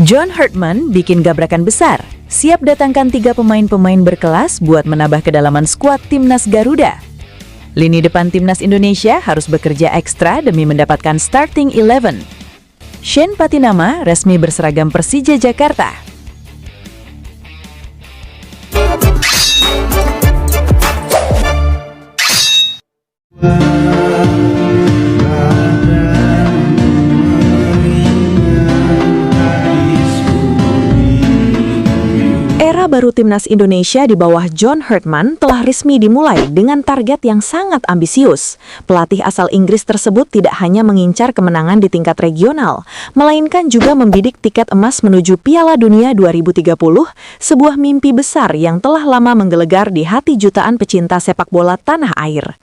John Herdman bikin gabrakan besar, siap datangkan 3 pemain-pemain berkelas buat menambah kedalaman skuad Timnas Garuda. Lini depan Timnas Indonesia harus bekerja ekstra demi mendapatkan starting 11. Shane Patinama resmi berseragam Persija Jakarta. Era baru Timnas Indonesia di bawah John Herdman telah resmi dimulai dengan target yang sangat ambisius. Pelatih asal Inggris tersebut tidak hanya mengincar kemenangan di tingkat regional, melainkan juga membidik tiket emas menuju Piala Dunia 2030, sebuah mimpi besar yang telah lama menggelegar di hati jutaan pecinta sepak bola tanah air.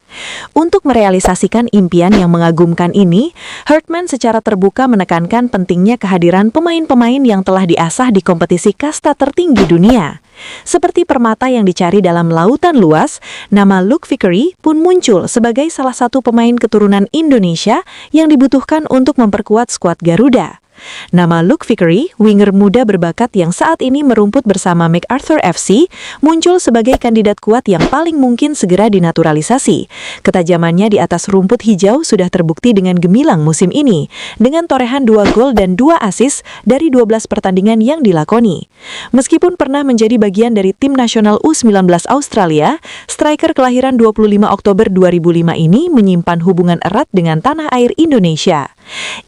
Untuk merealisasikan impian yang mengagumkan ini, Herdman secara terbuka menekankan pentingnya kehadiran pemain-pemain yang telah diasah di kompetisi kasta tertinggi dunia. Seperti permata yang dicari dalam lautan luas, nama Luke Vickery pun muncul sebagai salah satu pemain keturunan Indonesia yang dibutuhkan untuk memperkuat skuad Garuda. Nama Luke Vickery, winger muda berbakat yang saat ini merumput bersama MacArthur FC, muncul sebagai kandidat kuat yang paling mungkin segera dinaturalisasi. Ketajamannya di atas rumput hijau sudah terbukti dengan gemilang musim ini, dengan torehan 2 gol dan 2 assist dari 12 pertandingan yang dilakoni. Meskipun pernah menjadi bagian dari tim nasional U19 Australia, striker kelahiran 25 Oktober 2005 ini menyimpan hubungan erat dengan tanah air Indonesia.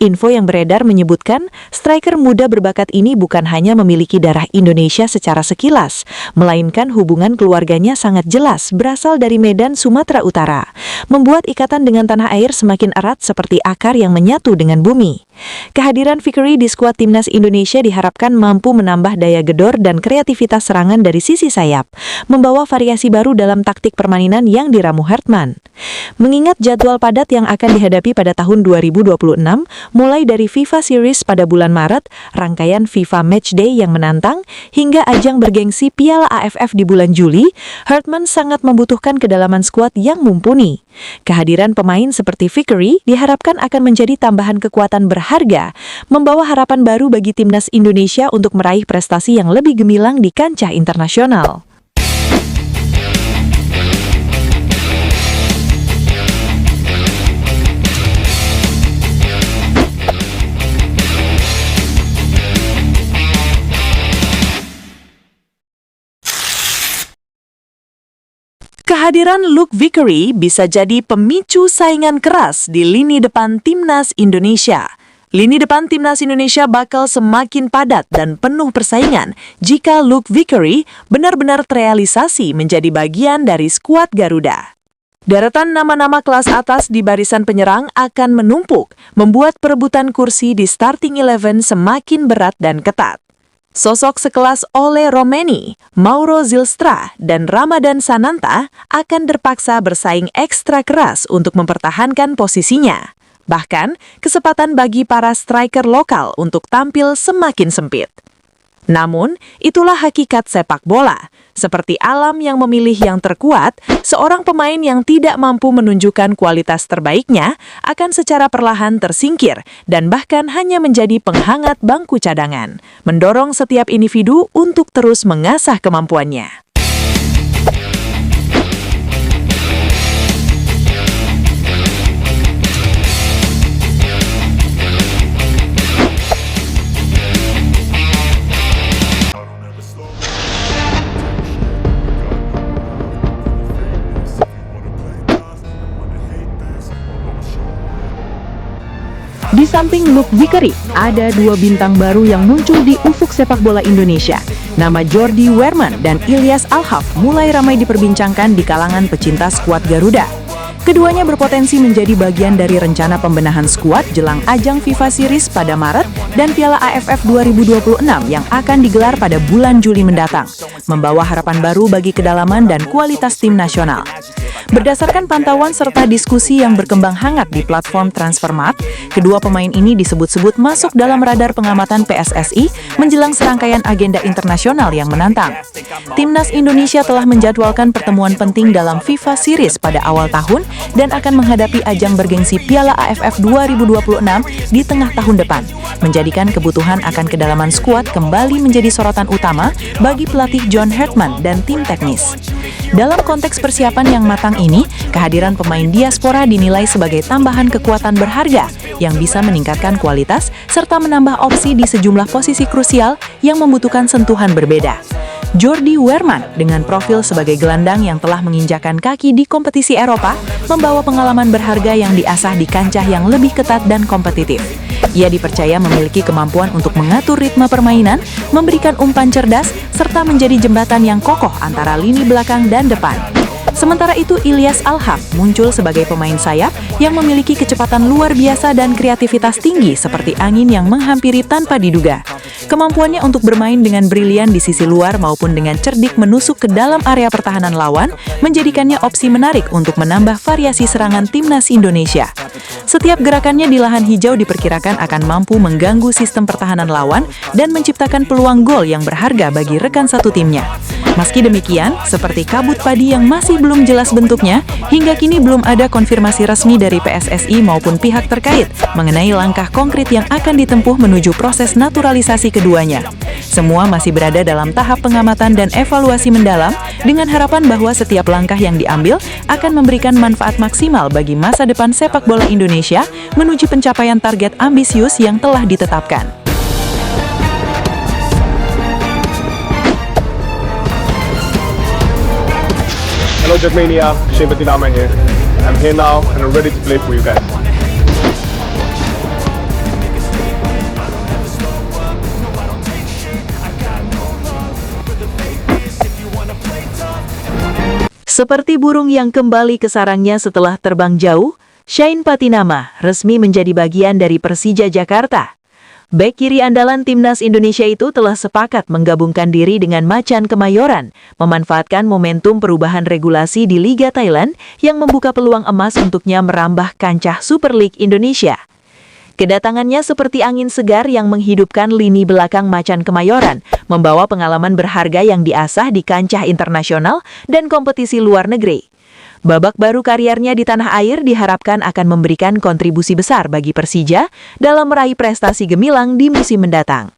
Info yang beredar menyebutkan striker muda berbakat ini bukan hanya memiliki darah Indonesia secara sekilas, melainkan hubungan keluarganya sangat jelas berasal dari Medan, Sumatera Utara, membuat ikatan dengan tanah air semakin erat seperti akar yang menyatu dengan bumi. Kehadiran Vickery di skuad Timnas Indonesia diharapkan mampu menambah daya gedor dan kreativitas serangan dari sisi sayap, membawa variasi baru dalam taktik permainan yang diramu Herdman. Mengingat jadwal padat yang akan dihadapi pada tahun 2026, mulai dari FIFA Series pada bulan Maret, rangkaian FIFA Matchday yang menantang, hingga ajang bergengsi Piala AFF di bulan Juli, Herdman sangat membutuhkan kedalaman skuad yang mumpuni. Kehadiran pemain seperti Vickery diharapkan akan menjadi tambahan kekuatan berharga, membawa harapan baru bagi Timnas Indonesia untuk meraih prestasi yang lebih gemilang di kancah internasional. Kehadiran Luke Vickery bisa jadi pemicu saingan keras di lini depan Timnas Indonesia. Lini depan Timnas Indonesia bakal semakin padat dan penuh persaingan jika Luke Vickery benar-benar terrealisasi menjadi bagian dari skuad Garuda. Deretan nama-nama kelas atas di barisan penyerang akan menumpuk, membuat perebutan kursi di starting 11 semakin berat dan ketat. Sosok sekelas Ole Romeni, Mauro Zylstra, dan Ramadan Sananta akan terpaksa bersaing ekstra keras untuk mempertahankan posisinya. Bahkan, kesempatan bagi para striker lokal untuk tampil semakin sempit. Namun, itulah hakikat sepak bola. Seperti alam yang memilih yang terkuat, seorang pemain yang tidak mampu menunjukkan kualitas terbaiknya akan secara perlahan tersingkir dan bahkan hanya menjadi penghangat bangku cadangan, mendorong setiap individu untuk terus mengasah kemampuannya. Di samping Luke Vickery, ada 2 bintang baru yang muncul di ufuk sepak bola Indonesia. Nama Jordi Weerman dan Ilyas Alhaf mulai ramai diperbincangkan di kalangan pecinta skuad Garuda. Keduanya berpotensi menjadi bagian dari rencana pembenahan skuad jelang ajang FIFA Series pada Maret dan Piala AFF 2026 yang akan digelar pada bulan Juli mendatang, membawa harapan baru bagi kedalaman dan kualitas tim nasional. Berdasarkan pantauan serta diskusi yang berkembang hangat di platform Transfermarkt, kedua pemain ini disebut-sebut masuk dalam radar pengamatan PSSI menjelang serangkaian agenda internasional yang menantang. Timnas Indonesia telah menjadwalkan pertemuan penting dalam FIFA Series pada awal tahun dan akan menghadapi ajang bergengsi Piala AFF 2026 di tengah tahun depan, menjadikan kebutuhan akan kedalaman skuad kembali menjadi sorotan utama bagi pelatih John Hartman dan tim teknis. Dalam konteks persiapan yang matang ini, kehadiran pemain diaspora dinilai sebagai tambahan kekuatan berharga yang bisa meningkatkan kualitas serta menambah opsi di sejumlah posisi krusial yang membutuhkan sentuhan berbeda. Jordi Weerman dengan profil sebagai gelandang yang telah menginjakan kaki di kompetisi Eropa, membawa pengalaman berharga yang diasah di kancah yang lebih ketat dan kompetitif. Ia dipercaya memiliki kemampuan untuk mengatur ritme permainan, memberikan umpan cerdas, serta menjadi jembatan yang kokoh antara lini belakang dan depan. Sementara itu, Ilyas Alham muncul sebagai pemain sayap yang memiliki kecepatan luar biasa dan kreativitas tinggi seperti angin yang menghampiri tanpa diduga. Kemampuannya untuk bermain dengan brilian di sisi luar maupun dengan cerdik menusuk ke dalam area pertahanan lawan menjadikannya opsi menarik untuk menambah variasi serangan timnas Indonesia. Setiap gerakannya di lahan hijau diperkirakan akan mampu mengganggu sistem pertahanan lawan dan menciptakan peluang gol yang berharga bagi rekan satu timnya. Meski demikian, seperti kabut padi yang masih belum jelas bentuknya, hingga kini belum ada konfirmasi resmi dari PSSI maupun pihak terkait mengenai langkah konkret yang akan ditempuh menuju proses naturalisasi keduanya. Semua masih berada dalam tahap pengamatan dan evaluasi mendalam dengan harapan bahwa setiap langkah yang diambil akan memberikan manfaat maksimal bagi masa depan sepak bola Indonesia menuju pencapaian target ambisius yang telah ditetapkan. Hello Jackmania, Shane Patinama here. I'm here now and I'm ready to play for you guys. Seperti burung yang kembali ke sarangnya setelah terbang jauh, Shane Patinama resmi menjadi bagian dari Persija Jakarta. Bek kiri andalan timnas Indonesia itu telah sepakat menggabungkan diri dengan Macan Kemayoran, memanfaatkan momentum perubahan regulasi di Liga Thailand yang membuka peluang emas untuknya merambah kancah Super League Indonesia. Kedatangannya seperti angin segar yang menghidupkan lini belakang Macan Kemayoran, membawa pengalaman berharga yang diasah di kancah internasional dan kompetisi luar negeri. Babak baru kariernya di tanah air diharapkan akan memberikan kontribusi besar bagi Persija dalam meraih prestasi gemilang di musim mendatang.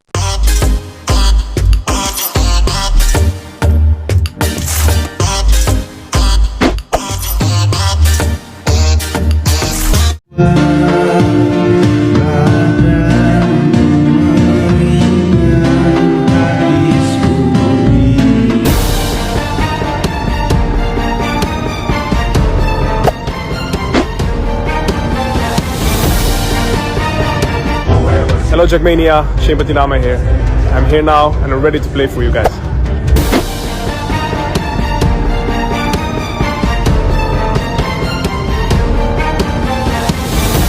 Hello Jackmania, Shane Patinama here. I'm here now and I'm ready to play for you guys.